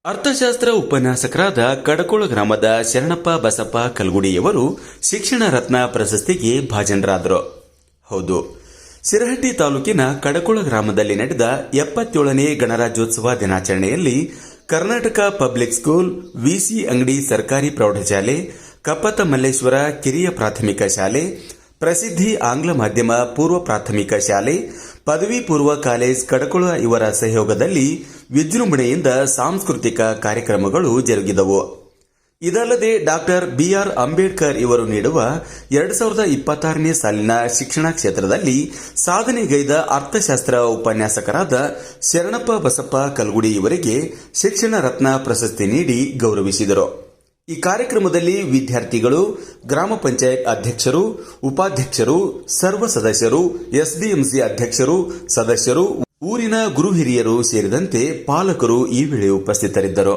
ಅರ್ಥಶಾಸ್ತ್ರ ಉಪನ್ಯಾಸಕರಾದ ಕಡಕೋಳ ಗ್ರಾಮದ ಶರಣಪ್ಪ ಬಸಪ್ಪ ಕಲ್ಗುಡಿಯವರು ಶಿಕ್ಷಣ ರತ್ನ ಪ್ರಶಸ್ತಿಗೆ ಭಾಜನರಾದರು. ಹೌದು, ಸಿರಹಟ್ಟಿ ತಾಲೂಕಿನ ಕಡಕೋಳ ಗ್ರಾಮದಲ್ಲಿ ನಡೆದ 77ನೇ ಗಣರಾಜ್ಯೋತ್ಸವ ದಿನಾಚರಣೆಯಲ್ಲಿ ಕರ್ನಾಟಕ ಪಬ್ಲಿಕ್ ಸ್ಕೂಲ್, ವಿಸಿ ಅಂಗಡಿ ಸರ್ಕಾರಿ ಪ್ರೌಢಶಾಲೆ, ಕಪ್ಪತ್ತ ಮಲ್ಲೇಶ್ವರ ಕಿರಿಯ ಪ್ರಾಥಮಿಕ ಶಾಲೆ, ಪ್ರಸಿದ್ಧಿ ಆಂಗ್ಲ ಮಾಧ್ಯಮ ಪೂರ್ವ ಪ್ರಾಥಮಿಕ ಶಾಲೆ, ಪದವಿ ಪೂರ್ವ ಕಾಲೇಜ್ ಕಡಕೋಳ ಇವರ ಸಹಯೋಗದಲ್ಲಿ ವಿಜೃಂಭಣೆಯಿಂದ ಸಾಂಸ್ಕೃತಿಕ ಕಾರ್ಯಕ್ರಮಗಳು ಜರುಗಿದವು. ಇದಲ್ಲದೆ ಡಾಕ್ಟರ್ ಬಿಆರ್ ಅಂಬೇಡ್ಕರ್ ಇವರು ನೀಡುವ 2026ನೇ ಸಾಲಿನ ಶಿಕ್ಷಣ ಕ್ಷೇತ್ರದಲ್ಲಿ ಸಾಧನೆಗೈದ ಅರ್ಥಶಾಸ್ತ್ರ ಉಪನ್ಯಾಸಕರಾದ ಶರಣಪ್ಪ ಬಸಪ್ಪ ಕಲ್ಗುಡಿ ಇವರಿಗೆ ಶಿಕ್ಷಣ ರತ್ನ ಪ್ರಶಸ್ತಿ ನೀಡಿ ಗೌರವಿಸಿದರು. ಈ ಕಾರ್ಯಕ್ರಮದಲ್ಲಿ ವಿದ್ಯಾರ್ಥಿಗಳು, ಗ್ರಾಮ ಪಂಚಾಯತ್ ಅಧ್ಯಕ್ಷರು, ಉಪಾಧ್ಯಕ್ಷರು, ಸರ್ವ ಸದಸ್ಯರು, ಎಸ್ಡಿಎಂಸಿ ಅಧ್ಯಕ್ಷರು, ಸದಸ್ಯರು, ಊರಿನ ಗುರು ಹಿರಿಯರು ಸೇರಿದಂತೆ ಪಾಲಕರು ಈ ವೇಳೆ ಉಪಸ್ಥಿತರಿದ್ದರು.